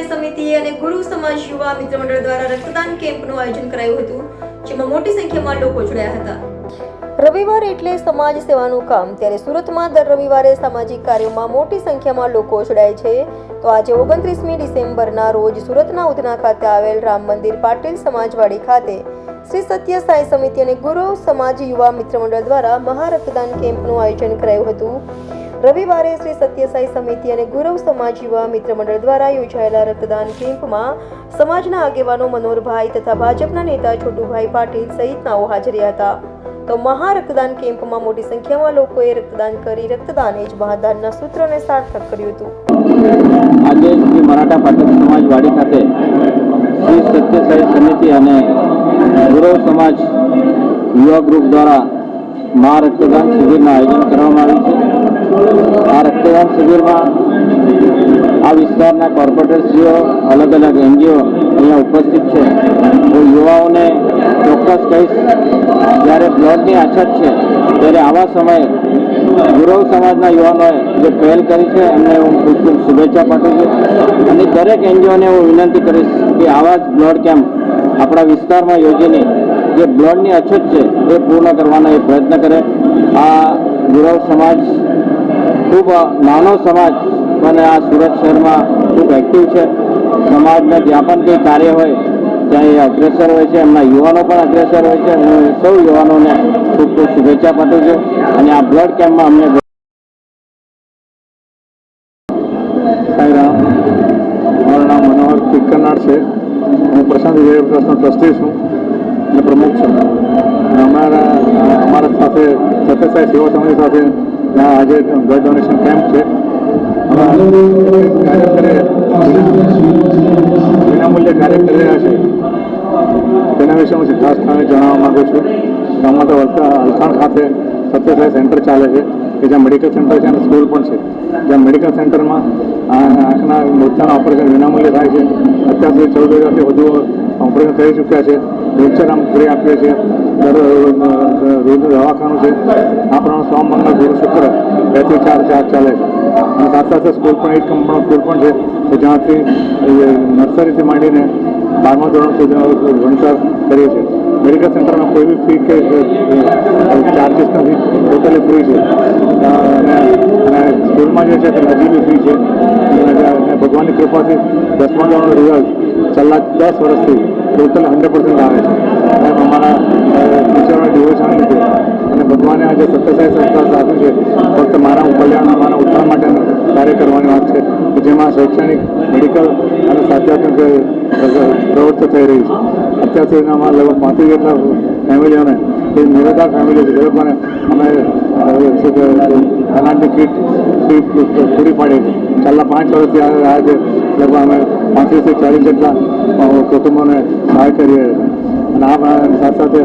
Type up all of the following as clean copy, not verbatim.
સમિતિ અને ગુરુ સમાજ યુવા મિત્ર મંડળ દ્વારા રક્તદાન કેમ્પનું આયોજન કરાયું હતું, જેમાં મોટી સંખ્યામાં લોકો જોડાયા હતા. રવિવાર એટલે સમાજ સેવાનું કામ, ત્યારે સુરતમાં દર રવિવારે સામાજિક કાર્યોમાં મોટી સંખ્યામાં લોકો જોડાય છે. તો આજે 29મી ડિસેમ્બરના રોજ સુરતના ઉધના ખાતે આવેલ રામ મંદિર પાટીલ સમાજવાડી ખાતે શ્રી સત્ય સાઈ સમિતિ અને ગુરુ સમાજ યુવા મિત્ર મંડળ દ્વારા મહા રક્તદાન કેમ્પનું આયોજન કરાયું હતું. રવિવારે શ્રી સત્ય સાઈ સમિતિ અને ગુરવ સમાજ યુવા મિત્ર મંડળ દ્વારા યોજાયેલા રક્તદાન કેમ્પમાં સમાજના આગેવાનો મનોહરભાઈ તથા ભાજપના નેતા છોટુભાઈ પાટીલ સહિતનાઓ હાજર હતા. તો મહા રક્તદાન કેમ્પમાં મોટી સંખ્યામાં લોકોએ રક્તદાન કરી રક્તદાન એ જ મહાદાનના સૂત્રને સાર્થક કર્યું હતું. આજે શ્રી મરાઠા પાટણ સમાજવાડી ખાતે શ્રી સત્ય સાઈ સમિતિ અને ગુરવ સમાજ યુવા ગ્રુપ દ્વારા મહા રક્તદાન શિબિરનું આયોજન કરવામાં આવ્યું છે. આ રક્તદાન શિબિરમાં આ વિસ્તારના કોર્પોરેટરશ્રીઓ, અલગ અલગ એનજીઓ અહીંયા ઉપસ્થિત છે. તો યુવાઓને ચોક્કસ કહીશ, જ્યારે બ્લડની અછત છે ત્યારે આવા સમયે ગુરવ સમાજના યુવાનોએ જે પહેલ કરી છે એમને હું ખૂબ ખૂબ શુભેચ્છા પાઠવું છું. અને દરેક એનજીઓને હું વિનંતી કરીશ કે આવા જ બ્લડ કેમ્પ આપણા વિસ્તારમાં યોજીને જે બ્લડની અછત છે એ પૂર્ણ કરવાનો એ પ્રયત્ન કરે. આ ગુરવ સમાજ ખૂબ નાનો સમાજ અને આ સુરત શહેરમાં ખૂબ એક્ટિવ છે. સમાજના જ્યાં પણ કંઈ કાર્ય હોય ત્યાં એ અગ્રેસર હોય છે, એમના યુવાનો પણ અગ્રેસર હોય છે. હું સૌ યુવાનોને ખૂબ ખૂબ શુભેચ્છા પાઠવું છું. અને આ બ્લડ કેમ્પમાં અમને મારું નામ મનોહર તિક્કરનાર છે. હું પ્રશાંત વિજય ટ્રસ્ટનો ટ્રસ્ટી છું અને પ્રમુખ છું. અમારા સાથે સત્ય સાઈ સેવા સમિતિ સાથે આજે બ્લડ ડોનેશન કેમ્પ છે. વિનામૂલ્યે કાર્ય કરી રહ્યા છે તેના વિશે હું ખાસ જણાવવા માગું છું. અમારે અલથાણ ખાતે સત્ય સાઈ સેન્ટર ચાલે છે કે જ્યાં મેડિકલ સેન્ટર છે અને સ્કૂલ પણ છે. જ્યાં મેડિકલ સેન્ટરમાં આંખના મોતિયાના ઓપરેશન વિનામૂલ્યે થાય છે. અત્યાર સુધી 14,000થી વધુ ઓપરેશન થઈ ચૂક્યા છે. લેક્ચર આમ ફ્રી આપીએ છીએ. રોજનું દવાખાનું છે. આ પ્રમાણે સોમ, મંગળ, ગુરુ, શુક્ર 2 થી 4 ચાલે છે. અને સાથે સાથે સ્કૂલ પણ 8 કંપનો સ્કૂલ પણ છે કે જ્યાંથી નર્સરીથી માંડીને 12મા ધોરણ સુધીનો ભણતર કરીએ છીએ. મેડિકલ સેન્ટરમાં કોઈ બી ફી કે ચાર્જીસ નથી, ટોટલી ફ્રી છે. અને સ્કૂલમાં જે છે તે નજીવી ફી છે. અને ભગવાનની કૃપાથી 10મા ધોરણનું રિઝલ્ટ છેલ્લા 10 વર્ષથી ટોટલ 100% આવે છે. એમ અમારા ટીચરોને ડિવોશન લીધે અને ભગવાને આજે સત્ય સાઈ સંસ્થા આપ્યું છે ફક્ત મારા કલ્યાણ, મારા ઉત્થાન માટેનું કાર્ય કરવાની વાત છે કે જેમાં શૈક્ષણિક, મેડિકલ અને આધ્યાત્મિક પ્રવૃત્તિ થઈ રહી છે. અત્યાર સુધીના અમારા લગભગ 35 જેટલા ફેમિલીઓને, જે નિરાધાર ફેમિલી છે તે લોકોને અમે અનાજની કીટ પૂરી પાડી છે. છેલ્લા 5 વર્ષથી આજે લગભગ અમે 35 થી 40 જેટલા કુટુંબોને સહાય કરીએ છીએ. અને આ સાથે સાથે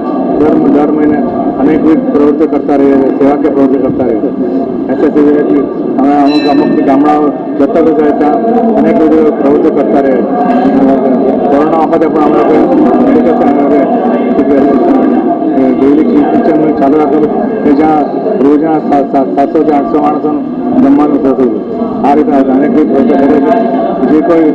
દર મહિને અનેકવિધ પ્રવૃત્તિઓ કરતા રહીએ છીએ, સેવાકીય પ્રવૃત્તિ કરતા રહીએ છીએ. એસએસસી અમે અમુક ગામડાઓ જતા જતા ત્યાં અનેકવિધ પ્રવૃત્તિઓ કરતા રહીએ છીએ. કોરોના વખતે પણ અમે મેડિકલ ડેઇલી કિચન ચાલુ રાખેલું કે જ્યાં રોજના 700 થી 800 માણસોનું જમવાનું થતું. આ રીતે અનેકવિધ પ્રવૃત્તિ કરે છે. જે કોઈ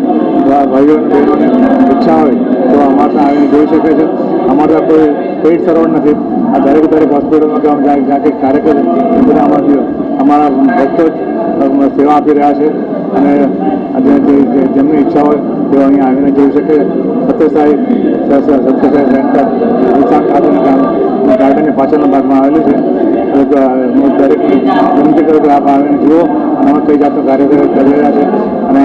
ભાઈઓ અને બહેનોને ઈચ્છા હોય તો અમારે ત્યાં આવીને જોઈ શકે છે. અમારે ત્યાં કોઈ પેઇડ સર્વર નથી. આ દરેક હોસ્પિટલમાં કે જ્યાં કંઈક કાર્યક્રમ એ બધા અમારા ભક્તો જ સેવા આપી રહ્યા છે. અને જેમની ઈચ્છા હોય તેઓ અહીંયા આવીને જોઈ શકે. સત્ય સાઈ સેન્ટર વિશાળ ખાતેની ગાર્ડનની પાછળના ભાગમાં આવેલું છે. એટલે હું દરેકને વિનંતી કરું કે આપ આવીને જુઓ અને અમે કઈ જાતનું કાર્ય કરી રહ્યા છે અને